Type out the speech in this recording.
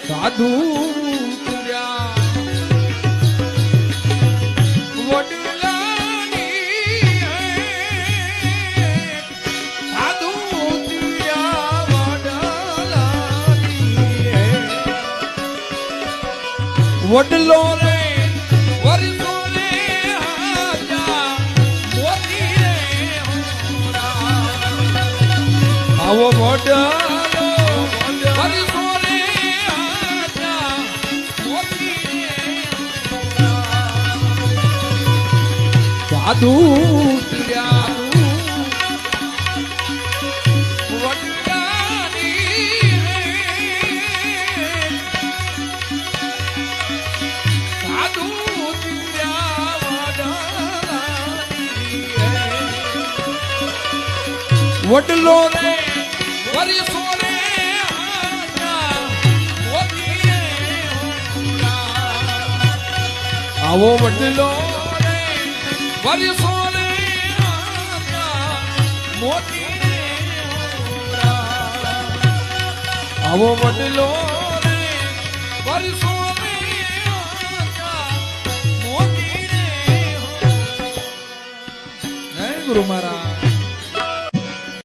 સાધુ વડલો રે વરસો રે હાજા મોતી રે આવો વડલો વરસો રે હાજા મોતી રે સાધુ વડલો રે વરસો રે આવો વડલો રે વરસો રે મોતી આવો વડલો રે વરસો રે મોતી રે જય ગુરુ મહારાજ।